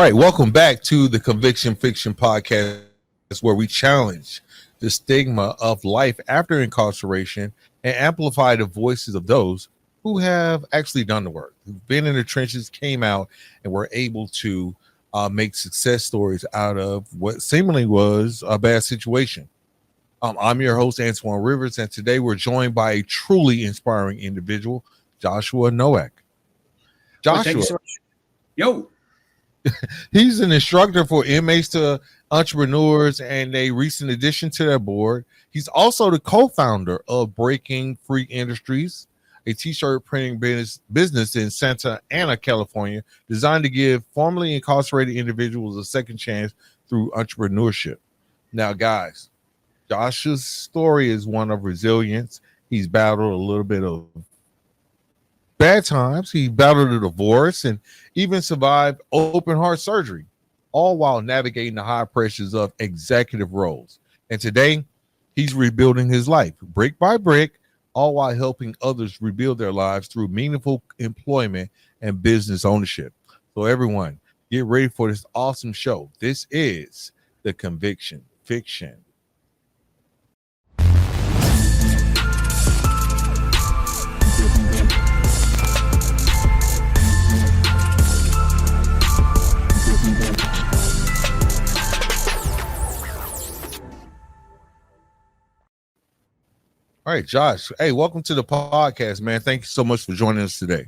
All right, welcome back to the Conviction Fiction Podcast, where we challenge the stigma of life after incarceration and amplify the voices of those who have actually done the work, who've been in the trenches, came out, and were able to make success stories out of what seemingly was a bad situation. I'm your host, Antoine Rivers, and today we're joined by a truly inspiring individual, Joshua Nowack. Well, thank you Joshua, so much. Yo. he's an instructor for inmates to entrepreneurs and a recent addition to their board. He's also the co-founder of Breaking Free Industries, a t-shirt printing business in Santa Ana, California, designed to give formerly incarcerated individuals a second chance through entrepreneurship. Now, guys, Josh's story is one of resilience. He's battled a little bit of bad times. He battled a divorce and even survived open heart surgery, all while navigating the high pressures of executive roles. And today, he's rebuilding his life brick by brick, all while helping others rebuild their lives through meaningful employment and business ownership. So, everyone, get ready for this awesome show. This is the Conviction Fiction. All right, Josh. Hey, welcome to the podcast, man. Thank you so much for joining us today.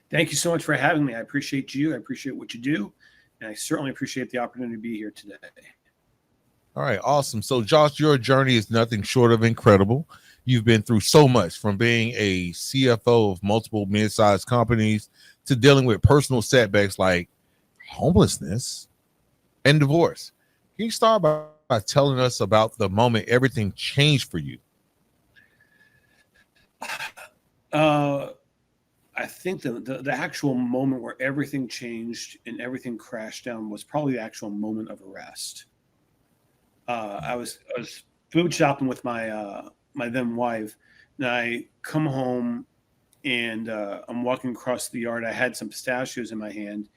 Thank you so much for having me. I appreciate you. I appreciate what you do. And I certainly appreciate the opportunity to be here today. All right, awesome. So, Josh, your journey is nothing short of incredible. You've been through so much, from being a CFO of multiple mid-sized companies to dealing with personal setbacks like homelessness and divorce. Can you start by telling us about the moment everything changed for you? I think the actual moment where everything changed and everything crashed down was probably the actual moment of arrest. I was food shopping with my my then wife, and I come home and I'm walking across the yard. I had some pistachios in my hand,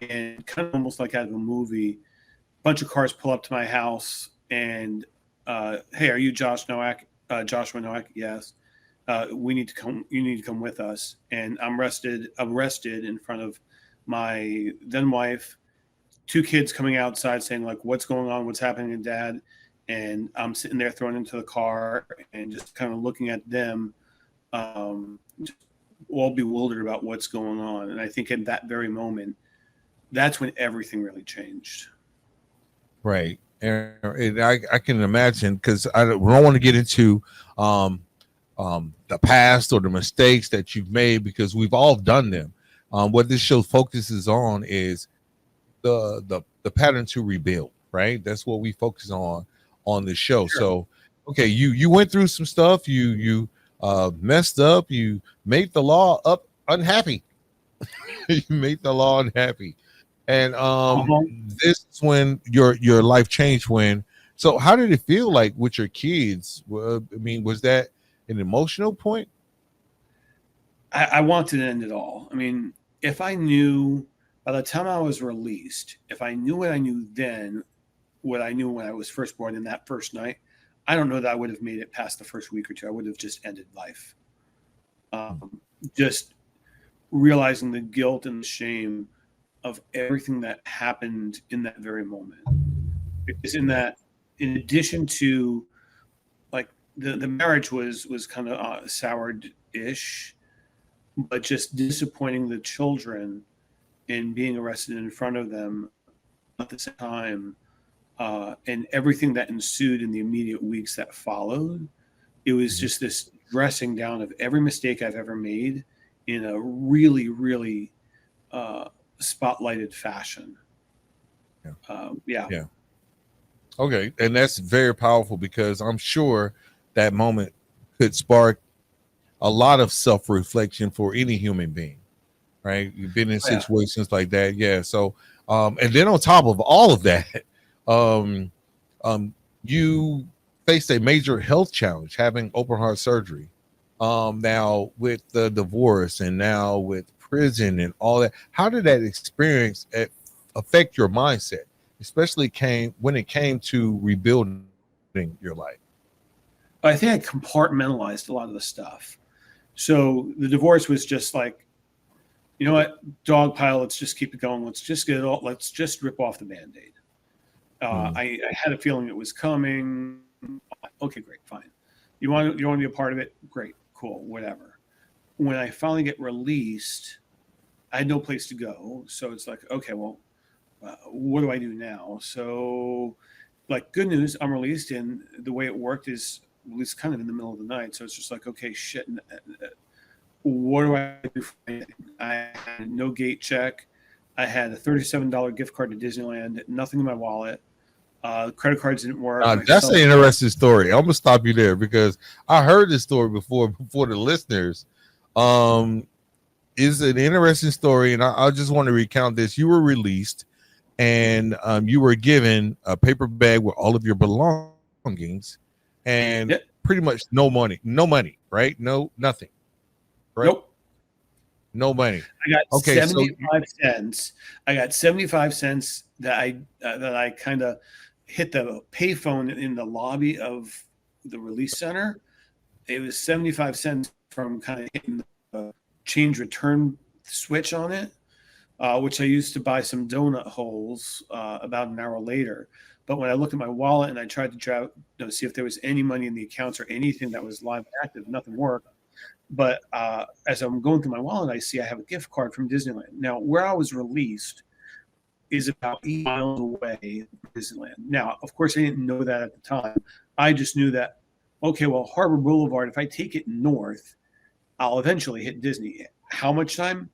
and kind of almost like out of a movie, a bunch of cars pull up to my house, and hey, are you Joshua Nowack? Yes. We need to come. You need to come with us. And I'm arrested in front of my then wife, two kids coming outside saying like, "What's going on? What's happening, Dad?" And I'm sitting there thrown into the car and just kind of looking at them, just all bewildered about what's going on. And I think in that very moment, that's when everything really changed. Right. And I can imagine, because I don't want to get into the past or the mistakes that you've made, because we've all done them. What this show focuses on is the pattern to rebuild, right? That's what we focus on the show. Sure. So, okay, you went through some stuff. You messed up. You made the law unhappy. You made the law unhappy, and this is when your life changed. So how did it feel like with your kids? I mean, was that an emotional point? I wanted to end it all. I mean, if I knew by the time I was released, if I knew what I knew then, what I knew when I was first born in that first night, I don't know that I would have made it past the first week or two. I would have just ended life. Just realizing the guilt and the shame of everything that happened in that very moment. Because in addition to like the marriage was kind of soured-ish, but just disappointing the children and being arrested in front of them at the same time, and everything that ensued in the immediate weeks that followed, it was just this dressing down of every mistake I've ever made in a really, really spotlighted fashion. Yeah. Okay, and that's very powerful, because I'm sure that moment could spark a lot of self-reflection for any human being, right? You've been in situations like that. Yeah. So, and then on top of all of that, you faced a major health challenge, having open heart surgery. Now with the divorce and now with prison and all that, how did that experience affect your mindset, especially when it came to rebuilding your life? I think I compartmentalized a lot of the stuff. So the divorce was just like, you know what, dog pile, let's just keep it going. Let's just get it all, let's just rip off the Band-Aid. I had a feeling it was coming. Okay, great, fine. You want to be a part of it? Great, cool, whatever. When I finally get released, I had no place to go. So it's like, okay, well, what do I do now? So, like, good news, I'm released, and the way it worked is released kind of in the middle of the night. So it's just like, okay, shit. What do I do for anything? I had no gate check. I had a $37 gift card to Disneyland, nothing in my wallet. Credit cards didn't work. That's an interesting story. I'm gonna stop you there because I heard this story before the listeners. Is an interesting story, and I just want to recount this. You were released, and you were given a paper bag with all of your belongings, and pretty much no money, right? No, nothing. Right? Nope. No money. I got 75 cents. I got 75 cents that I kind of hit the payphone in the lobby of the release center. It was 75 cents from kind of hitting the change return switch on it, which I used to buy some donut holes about an hour later. But when I looked at my wallet and I tried to see if there was any money in the accounts or anything that was live active, nothing worked. But as I'm going through my wallet, I see I have a gift card from Disneyland. Now, where I was released is about 8 miles away from Disneyland. Now, of course, I didn't know that at the time. I just knew that, okay, well, Harbor Boulevard, if I take it north, I'll eventually hit Disney. How much time?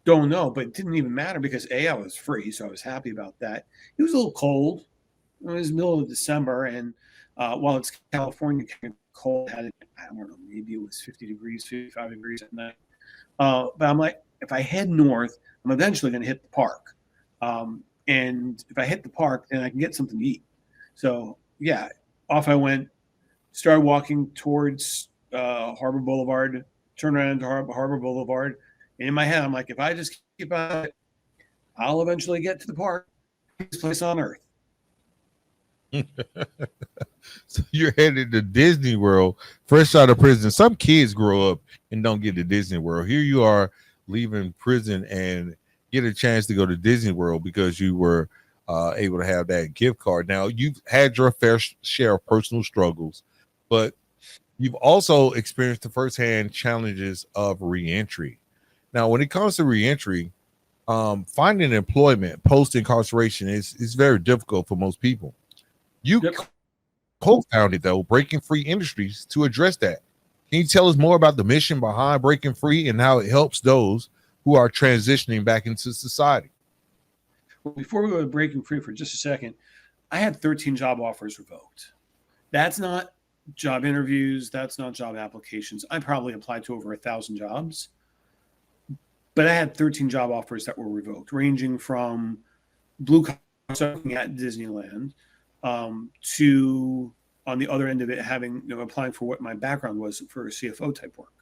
Don't know, but it didn't even matter because I was free, so I was happy about that. It was a little cold. It was middle of December, and while it's California, kind of cold, I don't know, maybe it was 50 degrees, 55 degrees at night. But I'm like, if I head north, I'm eventually going to hit the park. And if I hit the park, then I can get something to eat. So, yeah, off I went, started walking towards Harbor Boulevard, turned around to Harbor Boulevard. And in my head, I'm like, if I just keep on it, I'll eventually get to the park, this place on earth. So you're headed to Disney World, fresh out of prison. Some kids grow up and don't get to Disney World. Here you are leaving prison and get a chance to go to Disney World because you were able to have that gift card. Now, you've had your fair share of personal struggles, but you've also experienced the firsthand challenges of reentry. Now, when it comes to reentry, finding employment post-incarceration is very difficult for most people. You co-founded, though, Breaking Free Industries to address that. Can you tell us more about the mission behind Breaking Free and how it helps those who are transitioning back into society? Well, before we go to Breaking Free for just a second, I had 13 job offers revoked. That's not job interviews. That's not job applications. I probably applied to over 1,000 jobs, but I had 13 job offers that were revoked, ranging from blue collar at Disneyland to, on the other end of it, having, applying for what my background was for CFO type work.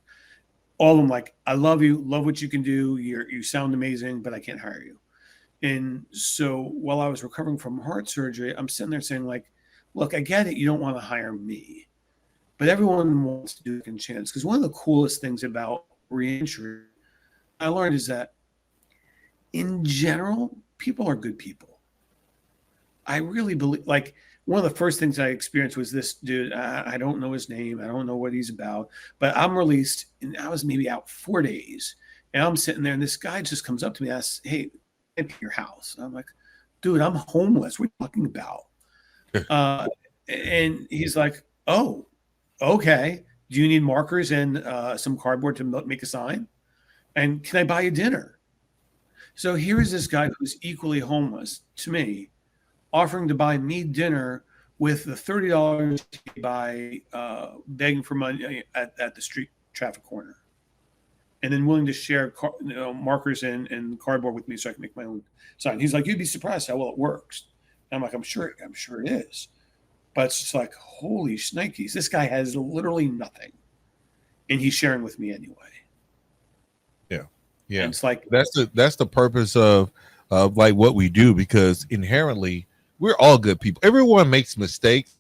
All of them like, I love you, love what you can do. You sound amazing, but I can't hire you. And so while I was recovering from heart surgery, I'm sitting there saying like, look, I get it. You don't want to hire me, but everyone wants to do a second chance. Because one of the coolest things about reentry I learned is that in general, people are good people. I really believe, like, one of the first things I experienced was this dude. I don't know his name. I don't know what he's about, but I'm released and I was maybe out 4 days and I'm sitting there and this guy just comes up to me and asks, hey, empty your house. And I'm like, dude, I'm homeless. What are you talking about? And he's like, oh, okay. Do you need markers and some cardboard to make a sign? And can I buy you dinner? So here is this guy who's equally homeless to me, offering to buy me dinner with the $30 by begging for money at the street traffic corner, and then willing to share markers and cardboard with me so I can make my own sign. He's like, you'd be surprised how well it works. And I'm like, I'm sure it is. But it's just like, holy shnikes, this guy has literally nothing, and he's sharing with me anyway. Yeah. And it's like that's the purpose of of like what we do, because inherently we're all good people. Everyone makes mistakes.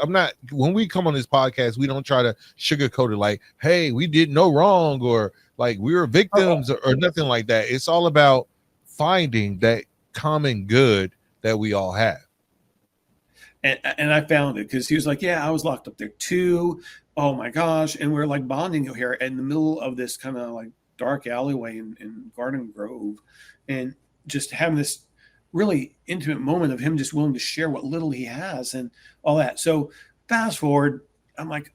I'm not, when we come on this podcast, we don't try to sugarcoat it like, hey, we did no wrong, or like we were victims, or nothing like that. It's all about finding that common good that we all have. And I found it because he was like, yeah, I was locked up there too. Oh my gosh. And we're like bonding here in the middle of this kind of like dark alleyway in Garden Grove, and just having this really intimate moment of him just willing to share what little he has and all that. So fast forward, I'm like,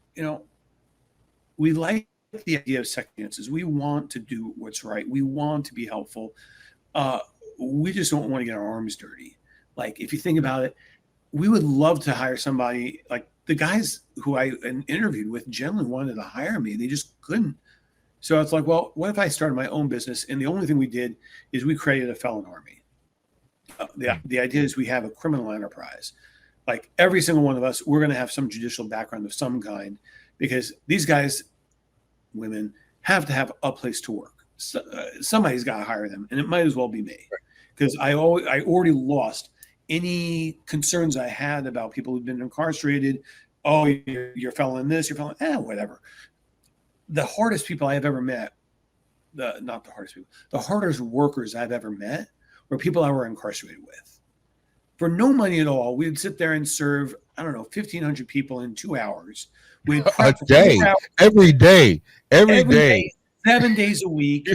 we like the idea of second chances. We want to do what's right. We want to be helpful. We just don't want to get our arms dirty. Like, if you think about it, we would love to hire somebody. Like, the guys who I interviewed with generally wanted to hire me. They just couldn't. So it's like, well, what if I started my own business? And the only thing we did is we created a felon army. The idea is we have a criminal enterprise. Like, every single one of us, we're going to have some judicial background of some kind, because these guys, women, have to have a place to work. So, somebody's got to hire them, and it might as well be me, because I already lost any concerns I had about people who've been incarcerated. Oh, you're felon this, you're felon, whatever. The hardest people I have ever met, not the hardest people, the hardest workers I've ever met were people I were incarcerated with. For no money at all, we would sit there and serve, 1,500 people in 2 hours. We'd A day, every day, 7 days a week,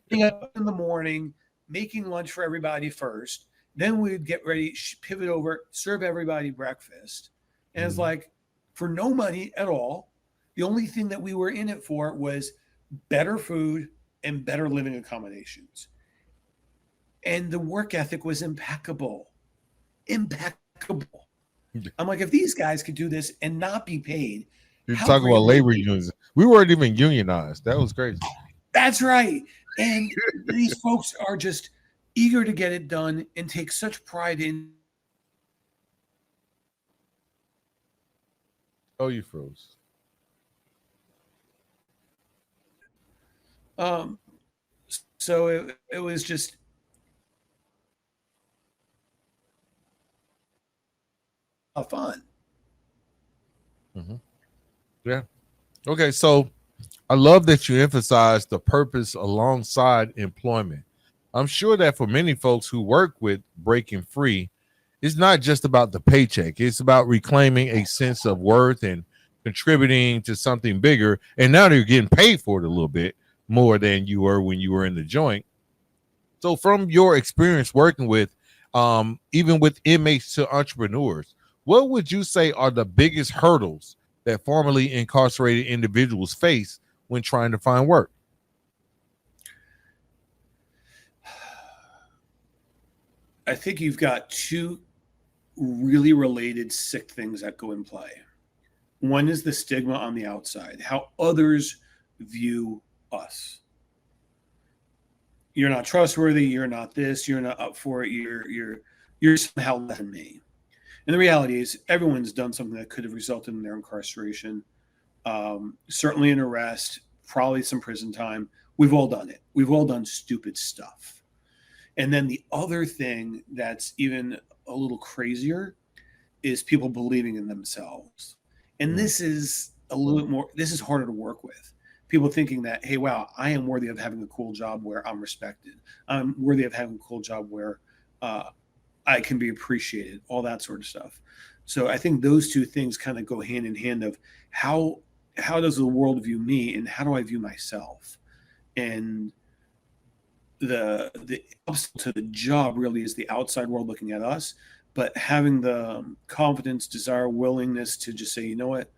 getting up in the morning, making lunch for everybody first. Then we'd get ready, pivot over, serve everybody breakfast. And it's like, for no money at all, the only thing that we were in it for was better food and better living accommodations. And the work ethic was impeccable. Impeccable. I'm like, if these guys could do this and not be paid. You're talking about labor unions. We weren't even unionized. That was crazy. That's right. And these folks are just eager to get it done and take such pride in. Oh, you froze. So it was just fun. Mm-hmm. Yeah. Okay. So I love that you emphasize the purpose alongside employment. I'm sure that for many folks who work with breaking free, it's not just about the paycheck. It's about reclaiming a sense of worth and contributing to something bigger. And now they're getting paid for it a little bit more than you were when you were in the joint. So from your experience working with, even with inmates to entrepreneurs, what would you say are the biggest hurdles that formerly incarcerated individuals face when trying to find work? I think you've got two really related sick things that go in play. One is the stigma on the outside, how others view us. You're not trustworthy. You're not this. You're not up for it. You're somehow less than me. And the reality is, everyone's done something that could have resulted in their incarceration. Certainly an arrest, probably some prison time. We've all done it. We've all done stupid stuff. And then the other thing that's even a little crazier is people believing in themselves. And this is a little bit more, this is harder to work with. People thinking that, hey, wow, I am worthy of having a cool job where I'm respected. I'm worthy of having a cool job where I can be appreciated, all that sort of stuff. So I think those two things kind of go hand in hand of how does the world view me and how do I view myself? And the obstacle to the job really is the outside world looking at us, but having the confidence, desire, willingness to just say, you know what,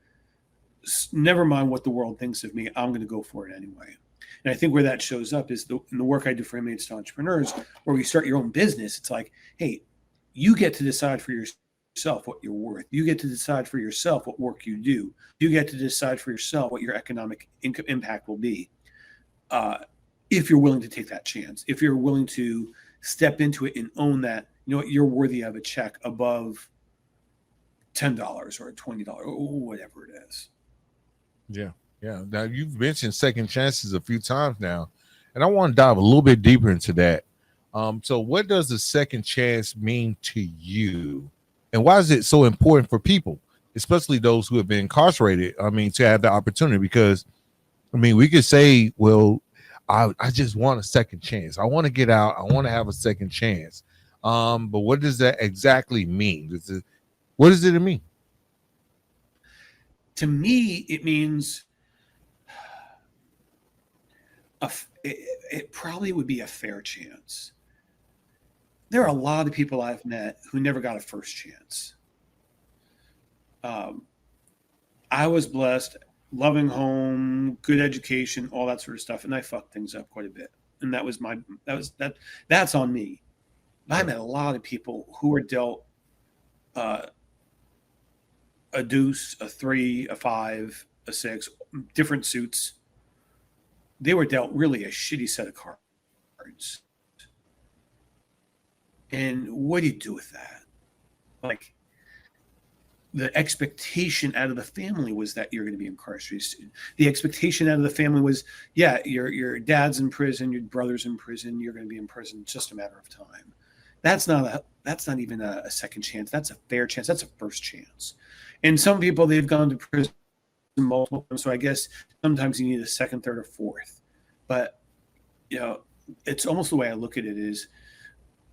never mind what the world thinks of me, I'm going to go for it anyway. And I think where that shows up is in the work I do for Inmates to Entrepreneurs, where we start your own business. It's like, hey, you get to decide for yourself what you're worth. You get to decide for yourself what work you do. You get to decide for yourself what your economic impact will be. If you're willing to take that chance, if you're willing to step into it and own that, you know what, you're worthy of a check above $10 or $20 or whatever it is. Yeah. Yeah. Now, you've mentioned second chances a few times now, and I want to dive a little bit deeper into that. So what does a second chance mean to you? And why is it so important for people, especially those who have been incarcerated? I mean, to have the opportunity, because I mean, we could say, well, I just want a second chance. I want to get out. I want to have a second chance. But what does that exactly mean? What does it mean? To me, it means it probably would be a fair chance. There are a lot of people I've met who never got a first chance. I was blessed, loving home, good education, all that sort of stuff, and I fucked things up quite a bit. And that's on me. I met a lot of people who were dealt a deuce, a 3, a 5, a 6, different suits. They were dealt really a shitty set of cards. And what do you do with that? Like, the expectation out of the family was that you're going to be incarcerated. The expectation out of the family was, yeah, your dad's in prison, your brother's in prison, you're going to be in prison. It's just a matter of time. That's not even a second chance. That's a fair chance. That's a first chance. And some people, they've gone to prison multiple times. So I guess sometimes you need a second, third, or fourth. But it's almost the way I look at it is,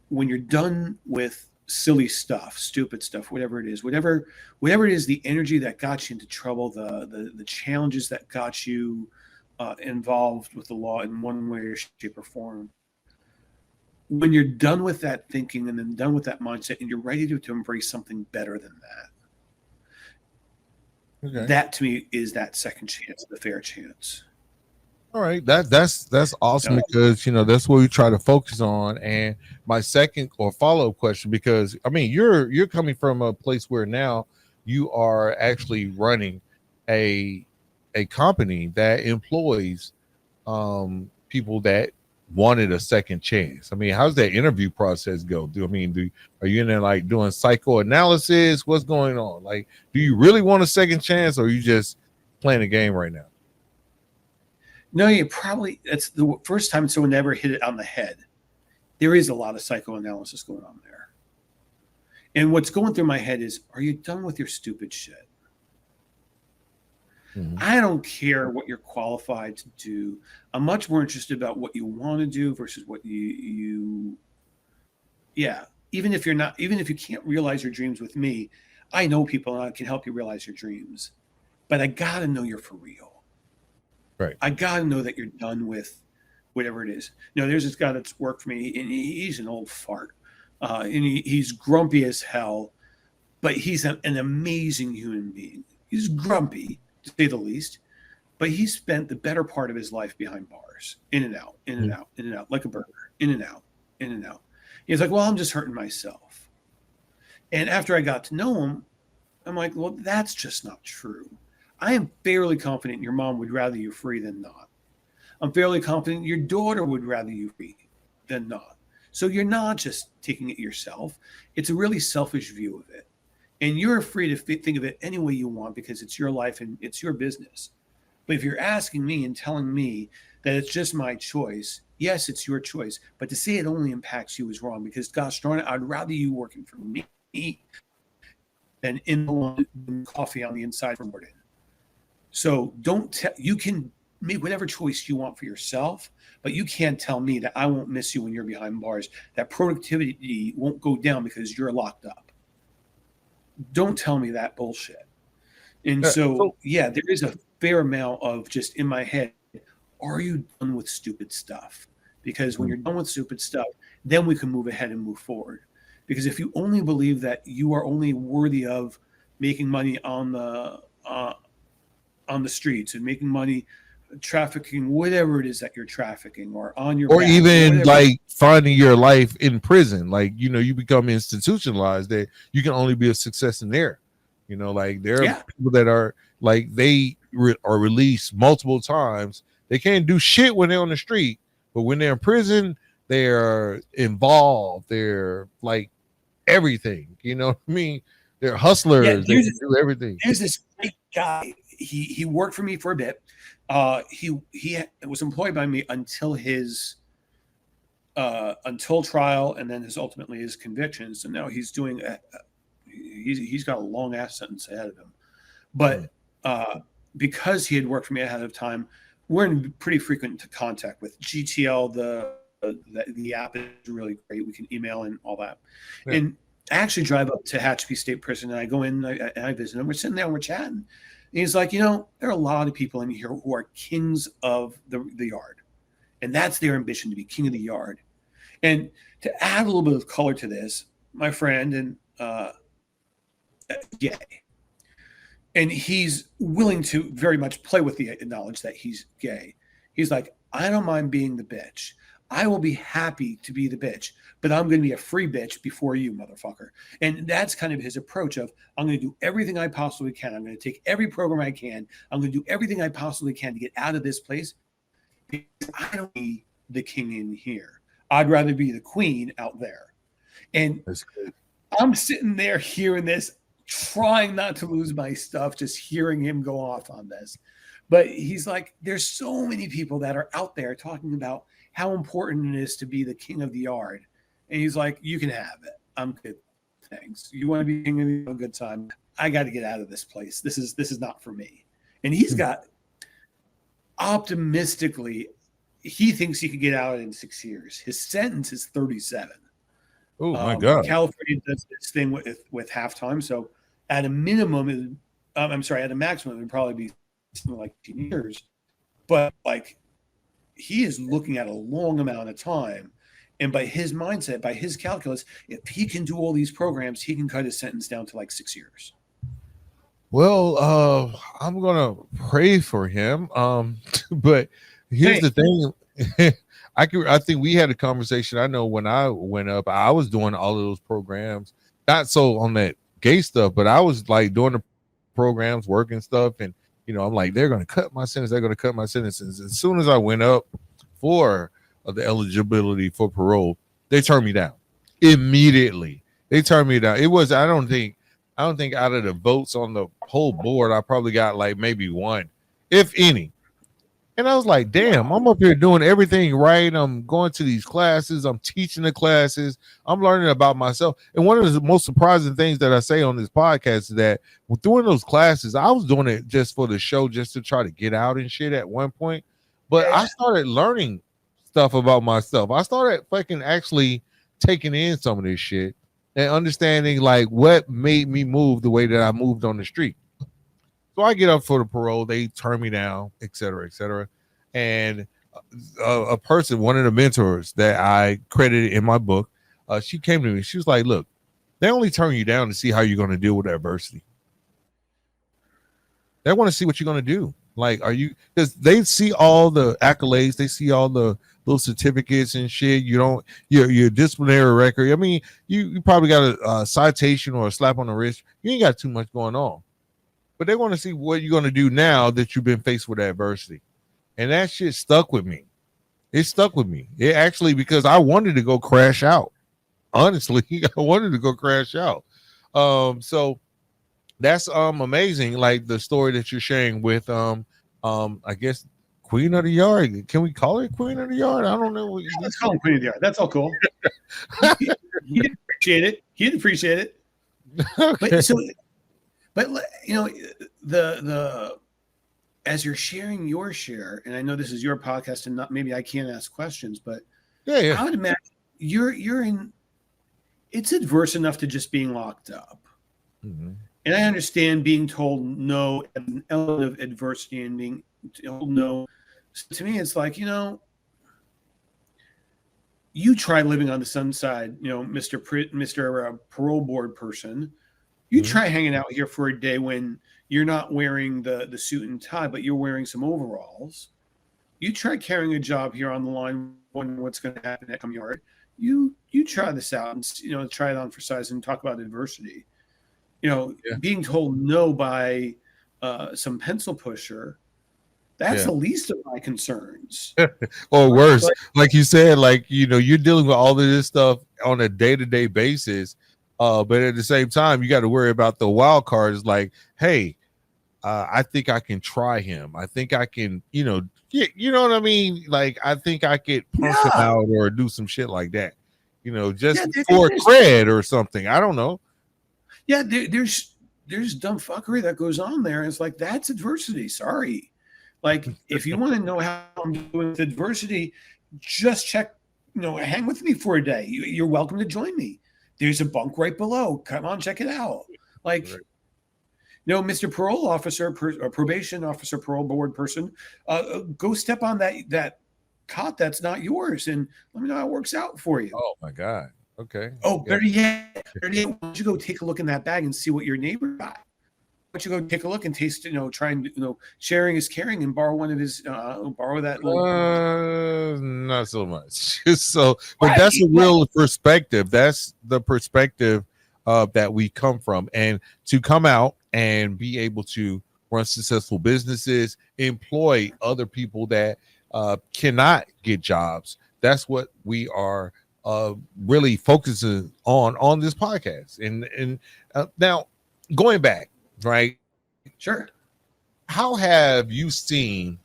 when you're done with silly stuff, stupid stuff, whatever it is, whatever it is, the energy that got you into trouble, the challenges that got you involved with the law in one way or shape or form. When you're done with that thinking and then done with that mindset, and you're ready to embrace something better than that, okay, that to me is that second chance, the fair chance. All right, that's awesome, because that's what we try to focus on. And my second or follow-up question, because I mean you're coming from a place where now you are actually running a company that employs people that wanted a second chance. I mean, how's that interview process go? Are you in there like doing psychoanalysis? What's going on? Like, do you really want a second chance, or are you just playing a game right now? No, that's the first time someone ever hit it on the head. There is a lot of psychoanalysis going on there. And what's going through my head is, are you done with your stupid shit? Mm-hmm. I don't care what you're qualified to do. I'm much more interested about what you want to do versus what even if you can't realize your dreams with me, I know people and I can help you realize your dreams. But I got to know you're for real. Right. I got to know that you're done with whatever it is. There's this guy that's worked for me, and he's an old fart. And he's grumpy as hell, but he's an amazing human being. He's grumpy, to say the least, but he spent the better part of his life behind bars, in and out, in and out, in and out, like a burger, in and out, in and out. He's like, well, I'm just hurting myself. And after I got to know him, I'm like, well, that's just not true. I am fairly confident your mom would rather you free than not. I'm fairly confident your daughter would rather you free than not. So you're not just taking it yourself. It's a really selfish view of it. And you're free to think of it any way you want, because it's your life and it's your business. But if you're asking me and telling me that it's just my choice, yes, it's your choice. But to say it only impacts you is wrong, because gosh darn it, I'd rather you working for me than in the coffee on the inside from Borden. So you can make whatever choice you want for yourself, but you can't tell me that I won't miss you when you're behind bars, that productivity won't go down because you're locked up. Don't tell me that bullshit. And so there is a fair amount of just in my head, are you done with stupid stuff? Because when you're done with stupid stuff, then we can move ahead and move forward. Because if you only believe that you are only worthy of making money on the streets and making money trafficking, whatever it is that you're trafficking, or on your back, even like finding your life in prison, like you become institutionalized, that you can only be a success in there. Like there are people that are like they are released multiple times. They can't do shit when they're on the street, but when they're in prison, they are involved. They're like everything. You know what I mean? They're hustlers. They can do everything. There's this great guy. He worked for me for a bit. He was employed by me until his until trial, and then ultimately his convictions. And now he's doing he's got a long ass sentence ahead of him. But because he had worked for me ahead of time, we're in pretty frequent contact with GTL. The app is really great. We can email and all that. Yeah. And I actually drive up to Hatchby State Prison, and I go in and I visit him. We're sitting there and we're chatting. And he's like, there are a lot of people in here who are kings of the yard. And that's their ambition, to be king of the yard. And to add a little bit of color to this, my friend and gay. And he's willing to very much play with the knowledge that he's gay. He's like, I don't mind being the bitch. I will be happy to be the bitch, but I'm going to be a free bitch before you, motherfucker. And that's kind of his approach of, I'm going to do everything I possibly can. I'm going to take every program I can. I'm going to do everything I possibly can to get out of this place. Because I don't be the king in here. I'd rather be the queen out there. And I'm sitting there hearing this, trying not to lose my stuff, just hearing him go off on this. But he's like, there's so many people that are out there talking about how important it is to be the king of the yard. And he's like, you can have it. I'm good. Thanks. You want to be king of the yard? A good time. I got to get out of this place. This is not for me. And he's got, optimistically, he thinks he could get out in 6 years. His sentence is 37. Oh my God. California does this thing with halftime. So at a minimum, at a maximum, it would probably be something like 10 years. But like, he is looking at a long amount of time. And by his mindset, by his calculus, if he can do all these programs, he can cut his sentence down to like 6 years. Well, I'm going to pray for him. But here's the thing. I think we had a conversation. I know when I went up, I was doing all of those programs, not so on that gay stuff, but I was like doing the programs, working stuff. And, I'm like, they're going to cut my sentence. They're going to cut my sentences. As soon as I went up for the eligibility for parole, they turned me down immediately. They turned me down. It was, I don't think out of the votes on the whole board, I probably got like maybe one, if any. And I was like, damn, I'm up here doing everything right. I'm going to these classes. I'm teaching the classes. I'm learning about myself. And one of the most surprising things that I say on this podcast is that doing those classes, I was doing it just for the show, just to try to get out and shit at one point. But I started learning stuff about myself. I started fucking actually taking in some of this shit and understanding like what made me move the way that I moved on the street. So I get up for the parole, they turn me down, et cetera, et cetera. And a person, one of the mentors that I credited in my book, she came to me. She was like, look, they only turn you down to see how you're going to deal with adversity. They want to see what you're going to do. Like, because they see all the accolades, they see all the little certificates and shit. Your disciplinary record. I mean, you probably got a citation or a slap on the wrist. You ain't got too much going on. But they want to see what you're going to do now that you've been faced with adversity. And that shit stuck with me. It stuck with me. It actually, because I wanted to go crash out. Honestly, I wanted to go crash out. So that's amazing. Like the story that you're sharing with I guess Queen of the Yard. Can we call her Queen of the Yard? I don't know. Let's call her Queen of the Yard. That's all cool. He didn't appreciate it. He didn't appreciate it. Okay. But the as you're sharing your share, and I know this is your podcast, and not maybe I can't ask questions, but yeah. I would imagine you're in. It's adverse enough to just being locked up, and I understand being told no, an element of adversity, and being told no. So to me, it's like you try living on the sun side, Mr. Parole Board person. You try hanging out here for a day when you're not wearing the suit and tie, but you're wearing some overalls. You try carrying a job here on the line, wondering what's going to happen at Come Yard. You try this out and try it on for size and talk about adversity. Being told no by some pencil pusher, that's the least of my concerns. Or worse, like you said, you're dealing with all of this stuff on a day-to-day basis. But at the same time, you got to worry about the wild cards. Like, hey, I think I can try him. I think I can, Yeah, you know what I mean? Like, I think I could punch him Yeah, out or do some shit like that, yeah. just for cred or something. I don't know. Yeah, there's dumb fuckery that goes on there. It's like that's adversity. Sorry. Like if you want to know how I'm doing with adversity, just check, hang with me for a day. You're welcome to join me. There's a bunk right below. Come on, check it out. Like, Right. Mr. Parole Officer, probation officer, parole board person, go step on that cot that's not yours, and let me know how it works out for you. Oh my God. Okay. Oh, Yeah. better yet, why don't you go take a look in that bag and see what your neighbor got? Why don't you go take a look and taste, try and, sharing is caring and borrow one of his, borrow that little. Not so much. So, but Right, that's a right. real perspective. That's the perspective that we come from, and to come out and be able to run successful businesses, employ other people that cannot get jobs. That's what we are really focusing on this podcast. And now, going back, right? Sure. How have you seen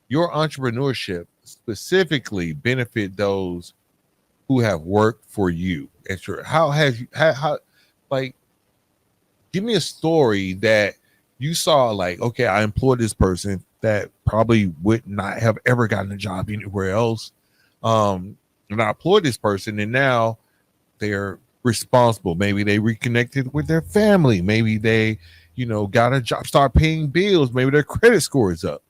your entrepreneurship specifically benefit those who have worked for you? And sure, how have you how like give me a story that you saw, like, okay, I employed this person that probably would not have ever gotten a job anywhere else. And I employed this person, and now they're responsible. Maybe they reconnected with their family. Maybe they, got a job, start paying bills. Maybe their credit score is up.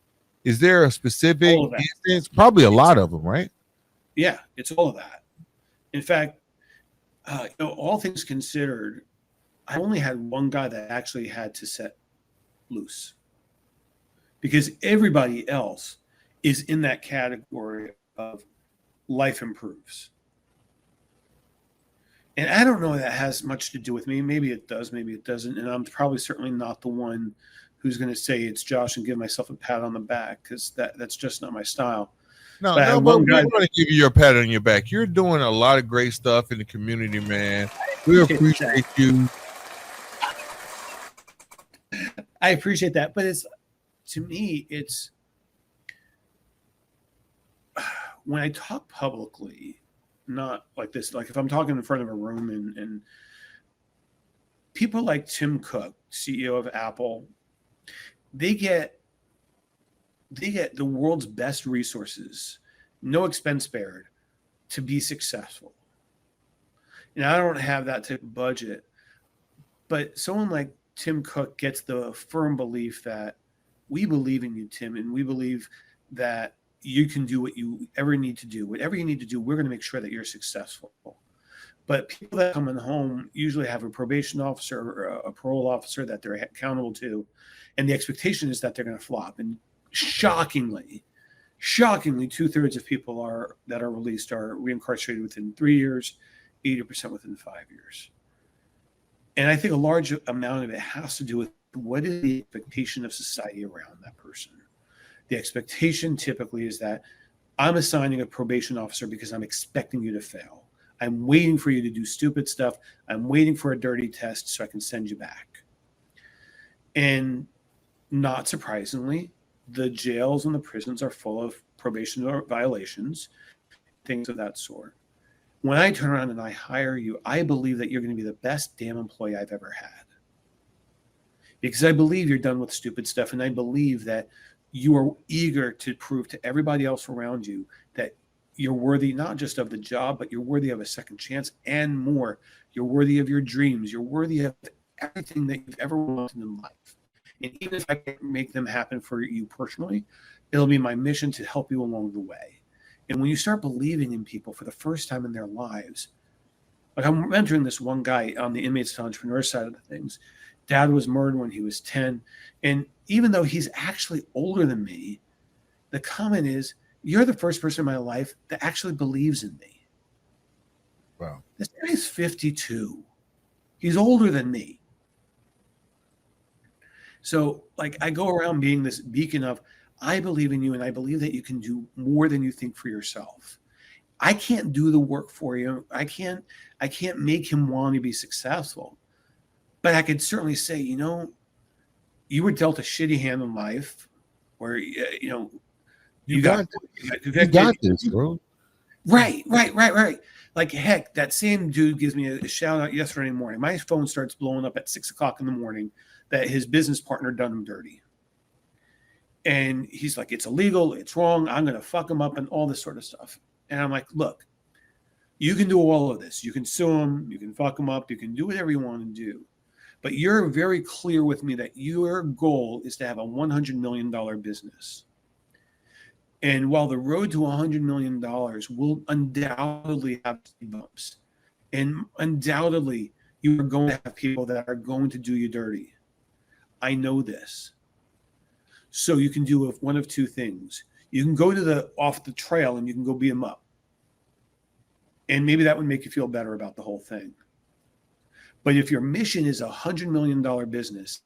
Is there a specific All of that. instance? Probably a lot of them, right? Yeah, it's all of that. In fact, all things considered, I only had one guy that actually had to set loose because everybody else is in that category of life improves. And I don't know if that has much to do with me. Maybe it does, maybe it doesn't. And I'm probably certainly not the one who's going to say it's Josh and give myself a pat on the back because that's just not my style. No, But I no, had but one we guy. want to give you your pat on your back. You're doing a lot of great stuff in the community, man. We appreciate you. I appreciate that. But to me, it's when I talk publicly, not like this, like if I'm talking in front of a room and people like Tim Cook, CEO of Apple, they get the world's best resources, no expense spared, to be successful. And I don't have that type of budget, but someone like Tim Cook gets the firm belief that we believe in you, Tim, and we believe that you can do what you ever need to do. Whatever you need to do, we're going to make sure that you're successful. But people that come in home usually have a probation officer or a parole officer that they're accountable to, and the expectation is that they're going to flop. And shockingly, 2/3 of people that are released are reincarcerated within 3 years, 80% within 5 years. And I think a large amount of it has to do with what is the expectation of society around that person. The expectation typically is that I'm assigning a probation officer because I'm expecting you to fail. I'm waiting for you to do stupid stuff. I'm waiting for a dirty test so I can send you back. And not surprisingly, the jails and the prisons are full of probation violations, things of that sort. When I turn around and I hire you, I believe that you're going to be the best damn employee I've ever had. Because I believe you're done with stupid stuff, and I believe that you are eager to prove to everybody else around you that you're worthy not just of the job, but you're worthy of a second chance and more. You're worthy of your dreams. You're worthy of everything that you've ever wanted in life. And even if I can't make them happen for you personally, it'll be my mission to help you along the way. And when you start believing in people for the first time in their lives, like I'm mentoring this one guy on the Inmates to Entrepreneur side of the things. Dad was murdered when he was 10. And even though he's actually older than me, the comment is, you're the first person in my life that actually believes in me. Wow. This guy is 52. He's older than me. So, like, I go around being this beacon of, I believe in you, and I believe that you can do more than you think for yourself. I can't do the work for you. I can't make him want to be successful. But I could certainly say, you were dealt a shitty hand in life where, You got this, bro. Right. Like, heck, that same dude gives me a shout out yesterday morning. My phone starts blowing up at 6 o'clock in the morning that his business partner done him dirty. And he's like, it's illegal, it's wrong, I'm going to fuck him up and all this sort of stuff. And I'm like, look, you can do all of this. You can sue him, you can fuck him up, you can do whatever you want to do. But you're very clear with me that your goal is to have a $100 million business. And while the road to $100 million will undoubtedly have bumps, and undoubtedly you are going to have people that are going to do you dirty. I know this. So you can do one of two things. You can go to off the trail and you can go beat them up. And maybe that would make you feel better about the whole thing. But if your mission is a $100 million business,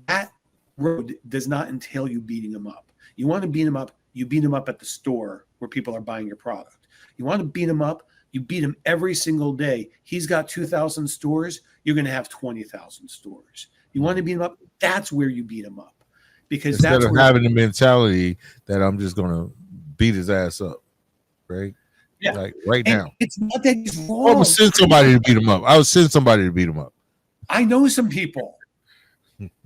that road does not entail you beating them up. You want to beat them up, you beat them up at the store where people are buying your product. You want to beat them up, you beat him every single day. He's got 2,000 stores, you're going to have 20,000 stores. You want to beat him up, that's where you beat him up. Because instead that's of having the mentality that I'm just going to beat his ass up, right? Yeah. Like right now. It's not that he's wrong. I would send somebody to beat him up. I know some people.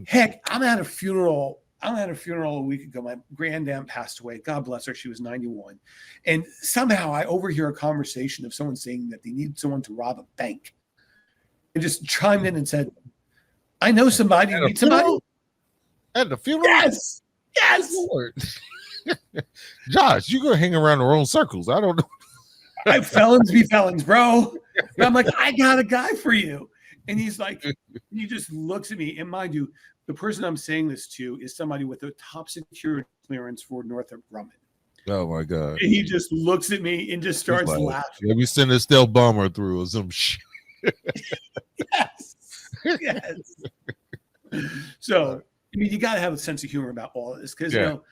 Heck, I'm at a funeral a week ago. My granddad passed away. God bless her. She was 91. And somehow I overhear a conversation of someone saying that they need someone to rob a bank. And just chimed in and said, I know somebody who needs somebody. At the funeral? Yes. Josh, you're going to hang around the wrong circles. I don't know. Felons be felons, bro. And I'm like, I got a guy for you. And he's like, he just looks at me. And mind you, the person I'm saying this to is somebody with a top security clearance for Northrop Grumman. Oh my God. And he just looks at me and just starts laughing. Let me send a stealth bomber through or some shit. Yes. So, I mean, you got to have a sense of humor about all of this because, you know,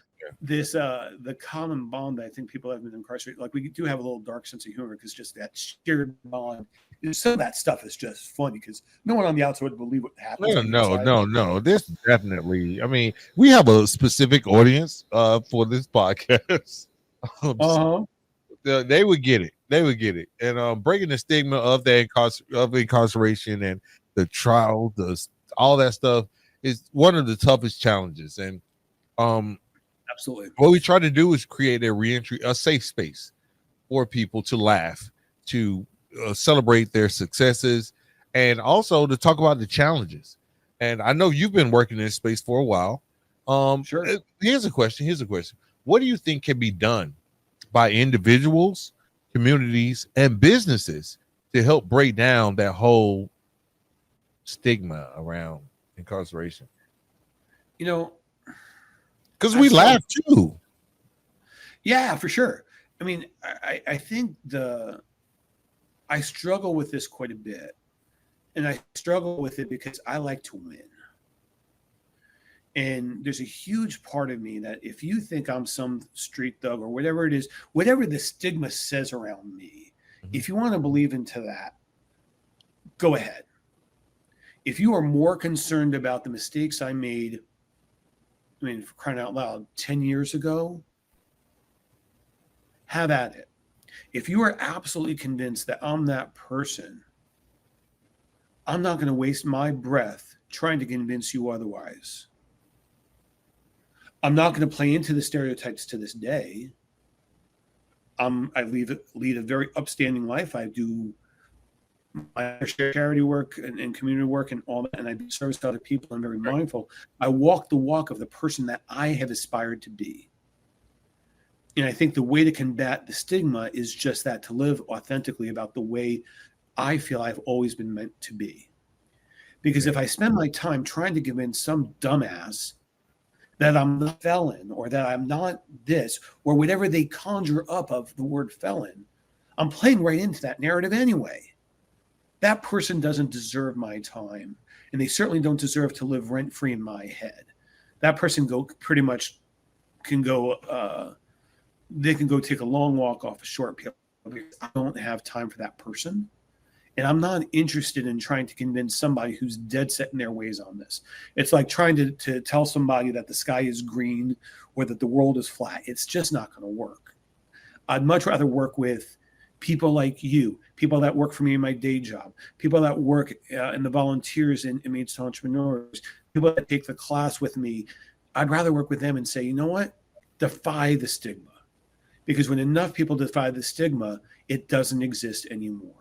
this the common bond that I think people have been incarcerated, like we do have a little dark sense of humor because just that shared bond. Some of that stuff is just funny because no one on the outside would believe what happens. No. This definitely. I mean, we have a specific audience for this podcast. They would get it. And breaking the stigma of incarceration and the trial, all that stuff is one of the toughest challenges. And absolutely, what we try to do is create a safe space for people to laugh, to celebrate their successes, and also to talk about the challenges. And I know you've been working in this space for a while. Sure. Here's a question. What do you think can be done by individuals, communities, and businesses to help break down that whole stigma around incarceration? You know, because we laugh too. Yeah, for sure. I mean, I think I struggle with this quite a bit. And I struggle with it because I like to win. And there's a huge part of me that if you think I'm some street thug or whatever it is, whatever the stigma says around me, if you want to believe into that, go ahead. If you are more concerned about the mistakes I made, I mean, for crying out loud, 10 years ago, have at it. If you are absolutely convinced that I'm that person, I'm not going to waste my breath trying to convince you otherwise. I'm not going to play into the stereotypes to this day. I lead a very upstanding life. I do my charity work and community work and all that, and I do service to other people. I'm very mindful. I walk the walk of the person that I have aspired to be. And I think the way to combat the stigma is just that, to live authentically about the way I feel I've always been meant to be. Because if I spend my time trying to convince some dumbass that I'm not a felon or that I'm not this or whatever they conjure up of the word felon, I'm playing right into that narrative anyway. That person doesn't deserve my time, and they certainly don't deserve to live rent-free in my head. That person can go take a long walk off a short pill. I don't have time for that person. And I'm not interested in trying to convince somebody who's dead set in their ways on this. It's like trying to tell somebody that the sky is green or that the world is flat. It's just not going to work. I'd much rather work with people like you, people that work for me in my day job, people that work in the volunteers in Inmates to Entrepreneurs, people that take the class with me. I'd rather work with them and say, you know what? Defy the stigma. Because when enough people defy the stigma, it doesn't exist anymore.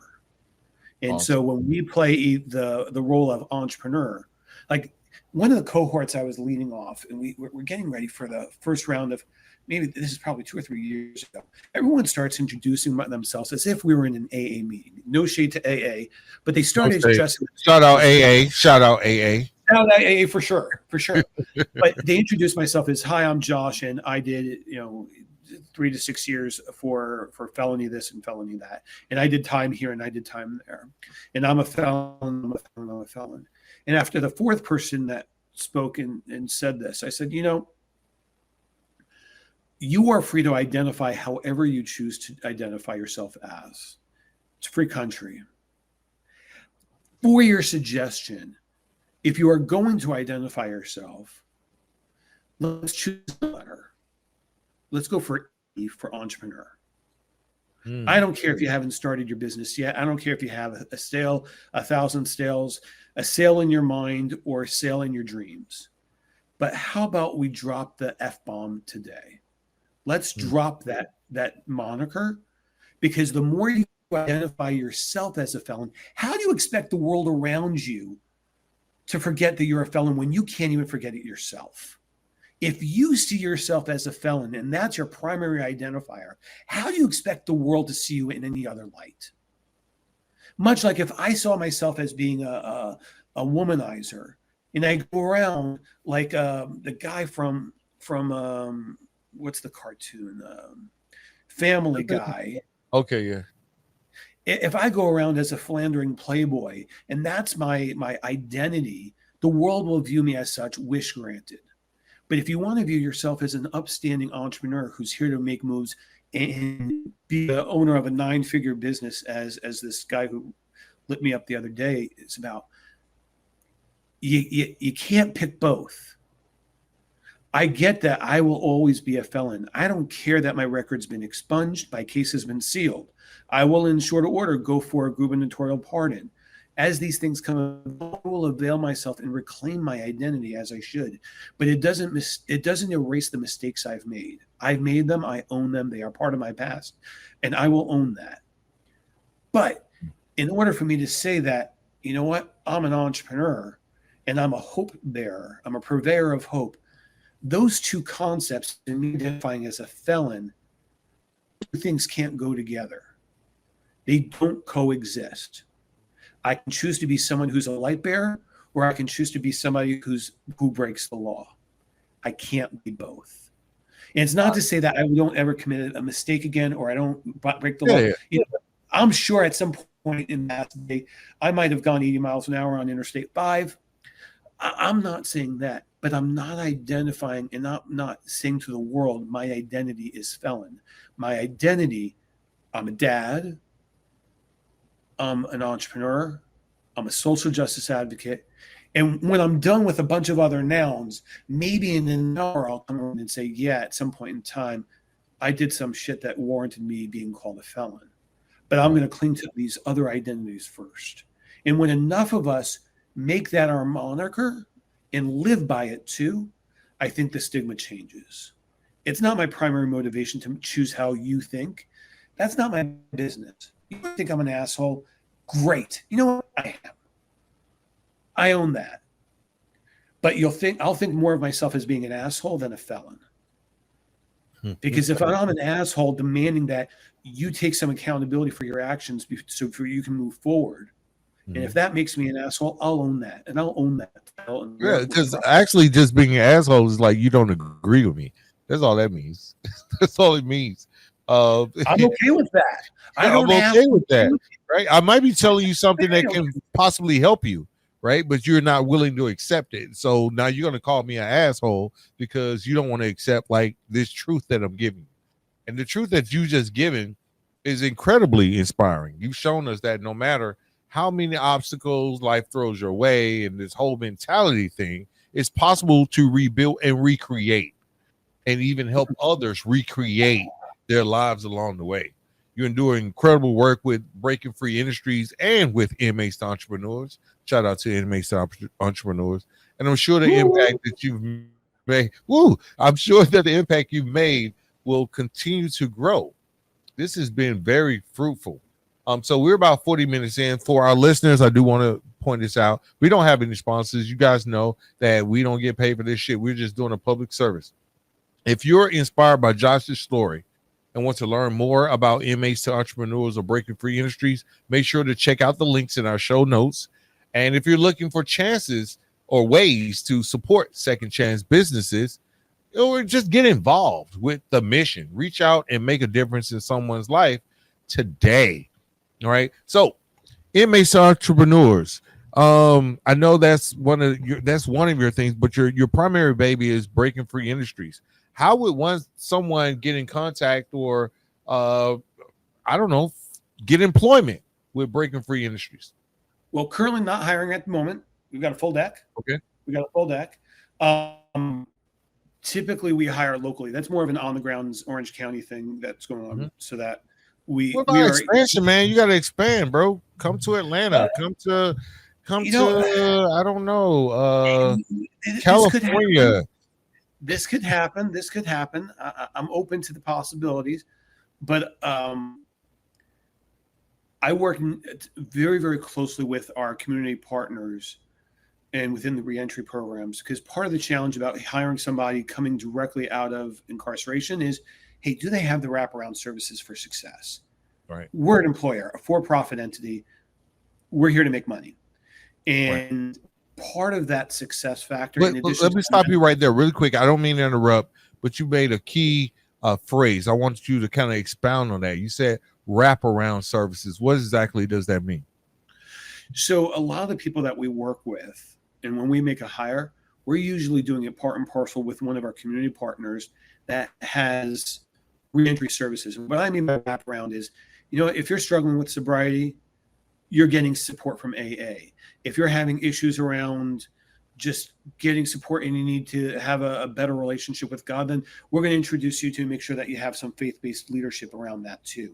And Awesome. so when we play the role of entrepreneur, like one of the cohorts I was leading off, and we're getting ready for the first round of, maybe this is probably 2 or 3 years ago, everyone starts introducing themselves as if we were in an AA meeting. No shade to AA, but they started addressing. Shout out AA. Shout out AA. Shout out AA for sure. But they introduced myself as, hi, I'm Josh, and I did, 3 to 6 years for felony this and felony that. And I did time here and I did time there. And I'm a felon, I'm a felon. And after the fourth person that spoke and said this, I said, you are free to identify however you choose to identify yourself as. It's a free country. For your suggestion, if you are going to identify yourself, let's choose a letter. Let's go for E, for entrepreneur. I don't care if you haven't started your business yet. I don't care if you have a sale, 1,000 sales, a sale in your mind, or a sale in your dreams. But how about we drop the F-bomb today? Let's drop that moniker, because the more you identify yourself as a felon, how do you expect the world around you to forget that you're a felon when you can't even forget it yourself? If you see yourself as a felon and that's your primary identifier, how do you expect the world to see you in any other light? Much like if I saw myself as being a womanizer, and I go around like the guy from what's the cartoon? Family Guy. Okay, yeah. If I go around as a philandering playboy and that's my identity, the world will view me as such, wish granted. But if you want to view yourself as an upstanding entrepreneur who's here to make moves and be the owner of a 9-figure business, as this guy who lit me up the other day is about, you can't pick both. I get that I will always be a felon. I don't care that my record's been expunged, my case has been sealed. I will, in short order, go for a gubernatorial pardon. As these things come, I will avail myself and reclaim my identity as I should. But it doesn't erase the mistakes I've made. I've made them. I own them. They are part of my past, and I will own that. But in order for me to say that, you know what, I'm an entrepreneur and I'm a hope bearer, I'm a purveyor of hope, those two concepts, and me identifying as a felon, two things can't go together. They don't coexist. I can choose to be someone who's a light bearer, or I can choose to be somebody who breaks the law. I can't be both. And it's not to say that I don't ever commit a mistake again, or I don't break the law. Yeah. I'm sure at some point in that day, I might have gone 80 miles an hour on Interstate 5. I'm not saying that, but I'm not identifying and not saying to the world, my identity is felon. My identity, I'm a dad, I'm an entrepreneur, I'm a social justice advocate. And when I'm done with a bunch of other nouns, maybe in an hour I'll come around and say, yeah, at some point in time, I did some shit that warranted me being called a felon. But I'm going to cling to these other identities first. And when enough of us make that our moniker and live by it too, I think the stigma changes. It's not my primary motivation to choose how you think. That's not my business. You think I'm an asshole? Great. You know what? I am. I own that. But I'll think more of myself as being an asshole than a felon. Because if I'm an asshole demanding that you take some accountability for your actions so you can move forward, and if that makes me an asshole, I'll own that. And I'll own that. Yeah, because actually just being an asshole is like you don't agree with me. That's all that means. That's all it means. I'm okay with that. I'm okay with that, right? I might be telling you something that can possibly help you, right? But you're not willing to accept it. So now you're going to call me an asshole because you don't want to accept like this truth that I'm giving. And the truth that you just given is incredibly inspiring. You've shown us that no matter how many obstacles life throws your way and this whole mentality thing, it's possible to rebuild and recreate and even help others recreate their lives along the way. You're doing incredible work with Breaking Free Industries and with Inmates to Entrepreneurs. Shout out to Inmates to Entrepreneurs. And I'm sure the impact that you've made, I'm sure that the impact you've made will continue to grow. This has been very fruitful. So we're about 40 minutes in. For our listeners, I do want to point this out. We don't have any sponsors. You guys know that we don't get paid for this shit. We're just doing a public service. If you're inspired by Josh's story and want to learn more about Inmates to Entrepreneurs or Breaking Free Industries, make sure to check out the links in our show notes. And if you're looking for chances or ways to support second chance businesses, or just get involved with the mission, reach out and make a difference in someone's life today. All right. So, Inmates to Entrepreneurs. I know that's one of your things, but your primary baby is Breaking Free Industries. How would someone get in contact or get employment with Breaking Free Industries? Well, currently not hiring at the moment. We've got a full deck. Okay. We got a full deck. Typically we hire locally. That's more of an on the ground Orange County thing that's going on, so that we are expansion, man. You got to expand, bro. Come to Atlanta. Come to I don't know, California. This could happen. I'm open to the possibilities, but I work very, very closely with our community partners and within the reentry programs, because part of the challenge about hiring somebody coming directly out of incarceration is, hey, do they have the wraparound services for success? Right. We're an employer, a for-profit entity. We're here to make money. And part of that success factor. Let me stop you right there really quick. I don't mean to interrupt, but you made a key phrase. I want you to kind of expound on that. You said wraparound services. What exactly does that mean? So a lot of the people that we work with, and when we make a hire, we're usually doing it part and parcel with one of our community partners that has reentry services. And what I mean by wraparound is, if you're struggling with sobriety, you're getting support from AA. If you're having issues around just getting support and you need to have a better relationship with God, then we're going to introduce you to make sure that you have some faith-based leadership around that too.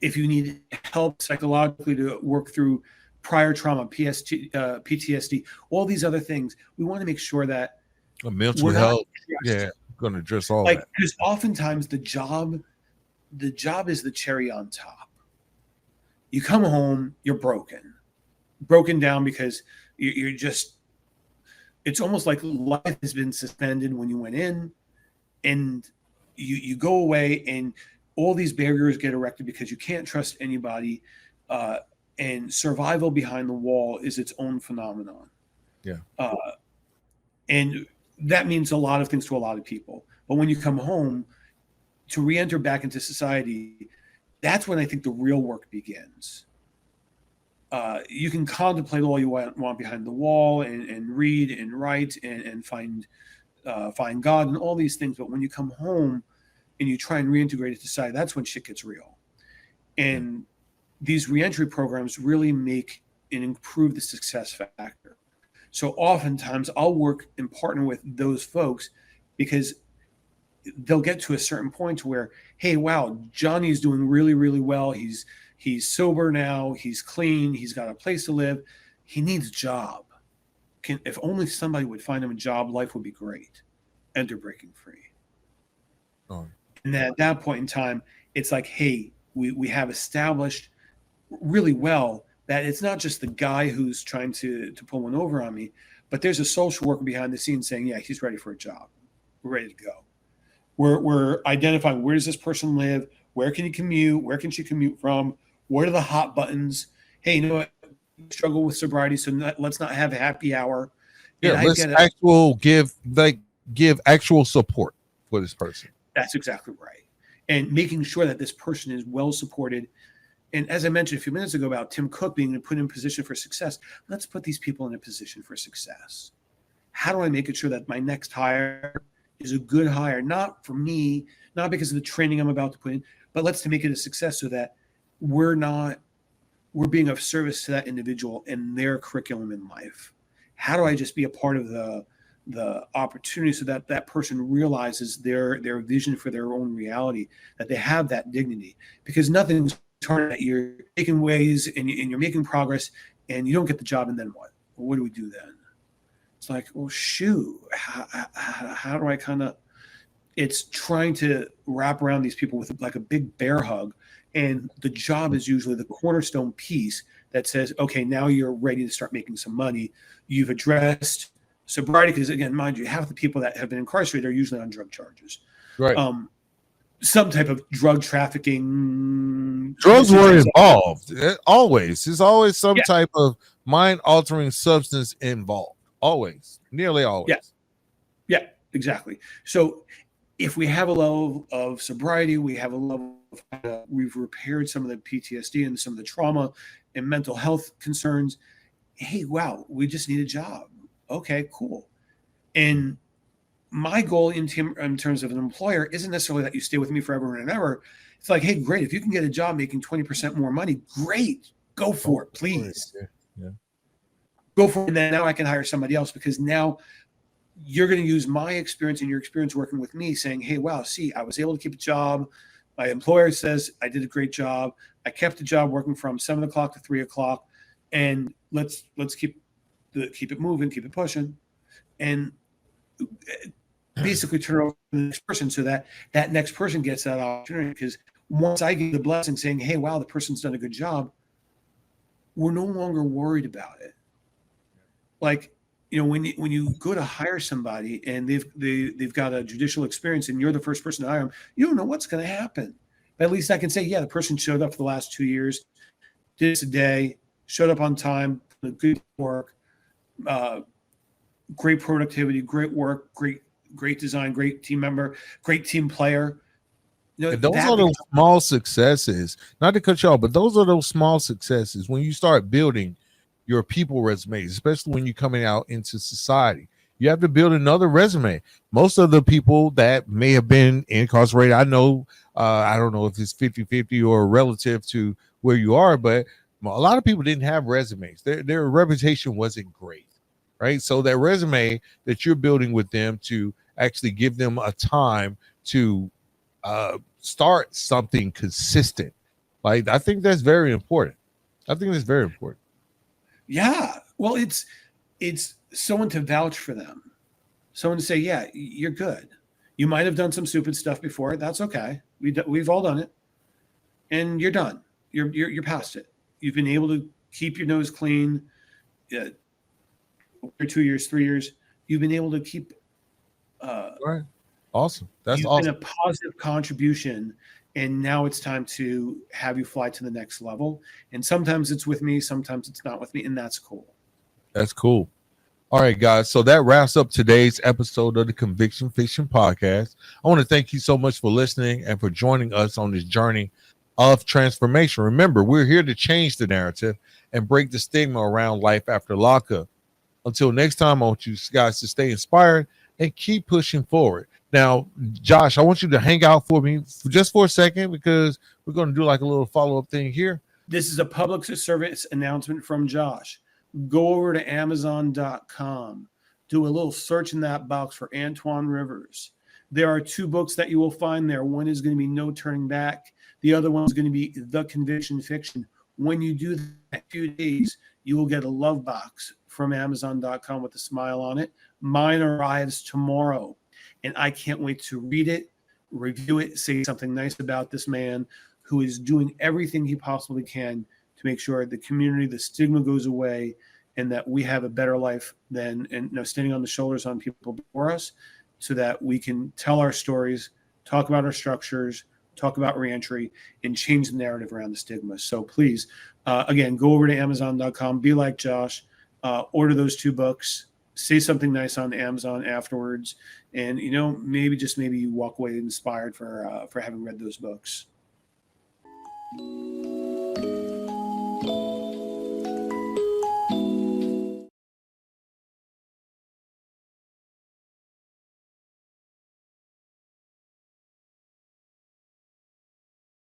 If you need help psychologically to work through prior trauma, PTSD, all these other things, we want to make sure that mental health, going to address all that. Because oftentimes the job is the cherry on top. You come home, you're broken down because you're just, it's almost like life has been suspended when you went in, and you go away and all these barriers get erected because you can't trust anybody. And survival behind the wall is its own phenomenon. Yeah. And that means a lot of things to a lot of people. But when you come home to re-enter back into society, that's when I think the real work begins. You can contemplate all you want behind the wall and read and write and find God and all these things. But when you come home and you try and reintegrate it to society, that's when shit gets real. And these reentry programs really make and improve the success factor. So oftentimes I'll work and partner with those folks because they'll get to a certain point where, hey, wow, Johnny's doing really, really well. He's sober now. He's clean. He's got a place to live. He needs a job. If only somebody would find him a job, life would be great. Enter Breaking Free. Oh. And then at that point in time, it's like, hey, we have established really well that it's not just the guy who's trying to pull one over on me, but there's a social worker behind the scenes saying, yeah, he's ready for a job. We're ready to go. We're identifying, where does this person live? Where can he commute? Where can she commute from? What are the hot buttons? Hey, you know what? Struggle with sobriety, so let's not have a happy hour. Yeah, let's give actual support for this person. That's exactly right. And making sure that this person is well supported. And as I mentioned a few minutes ago about Tim Cook being put in position for success, let's put these people in a position for success. How do I make it sure that my next hire is a good hire? Not for me, not because of the training I'm about to put in, but let's make it a success so that we're not we're being of service to that individual and their curriculum in life. How do I just be a part of the opportunity so that that person realizes their vision for their own reality, that they have that dignity? Because nothing's hard, that you're making ways and you're making progress and you don't get the job, and then what? Well, what do we do then? It's like, well, shoot, how do I kind of, it's trying to wrap around these people with like a big bear hug. And the job is usually the cornerstone piece that says, okay, now you're ready to start making some money. You've addressed sobriety, because again, mind you, half the people that have been incarcerated are usually on drug charges. Right. Some type of drug trafficking. Drugs were involved. Always. There's always some type of mind-altering substance involved. Always. Nearly always. Yeah, exactly. So if we have a level of sobriety, we have a level of, we've repaired some of the PTSD and some of the trauma and mental health concerns. Hey, wow, we just need a job. Okay, cool. And my goal in terms of an employer isn't necessarily that you stay with me forever and ever. It's like, hey, great. If you can get a job making 20% more money, great. Go for it, please. Yeah. Go for it. And then now I can hire somebody else, because now you're going to use my experience and your experience working with me, saying, hey, wow, see, I was able to keep a job. My employer says I did a great job. I kept the job working from 7 o'clock to 3 o'clock. And let's keep it moving, keep it pushing. And basically turn over to the next person, so that that next person gets that opportunity. Because once I get the blessing saying, hey, wow, the person's done a good job, we're no longer worried about it. Like, when you go to hire somebody and they've got a judicial experience and you're the first person to hire them, you don't know what's going to happen. But at least I can say, yeah, the person showed up for the last 2 years, did this a day, showed up on time, good work, great productivity, great work, great design, great team member, great team player. Those are those small successes. Not to cut you off, but those are those small successes when you start building your people resumes, especially when you're coming out into society. You have to build another resume. Most of the people that may have been incarcerated, I know, I don't know if it's 50-50 or relative to where you are, but a lot of people didn't have resumes. Their reputation wasn't great, right? So that resume that you're building with them to actually give them a time to start something consistent. Like, I think that's very important. Yeah. Well, it's someone to vouch for them. Someone to say, yeah, you're good. You might have done some stupid stuff before. That's okay. We've all done it. And you're done. You're past it. You've been able to keep your nose clean. 2 years, 3 years. You've been able to keep. Right. Awesome. That's you've awesome. Been a positive contribution. And now it's time to have you fly to the next level. And sometimes it's with me, sometimes it's not with me. And that's cool. That's cool. All right, guys. So that wraps up today's episode of the Conviction Fiction Podcast. I want to thank you so much for listening and for joining us on this journey of transformation. Remember, we're here to change the narrative and break the stigma around life after lockup. Until next time, I want you guys to stay inspired and keep pushing forward. Now, Josh, I want you to hang out for me just for a second, because we're going to do like a little follow-up thing here. This is a public service announcement from Josh. Go over to Amazon.com. Do a little search in that box for Antoine Rivers. There are 2 books that you will find there. One is going to be No Turning Back. The other one is going to be The Conviction Fiction. When you do that in a few days, you will get a love box from Amazon.com with a smile on it. Mine arrives tomorrow. And I can't wait to read it, review it, say something nice about this man who is doing everything he possibly can to make sure the community, the stigma goes away, and that we have a better life than standing on the shoulders on people before us, so that we can tell our stories, talk about our structures, talk about reentry, and change the narrative around the stigma. So please, again, go over to Amazon.com, be like Josh, order those 2 books. Say something nice on Amazon afterwards, and maybe you walk away inspired for having read those books.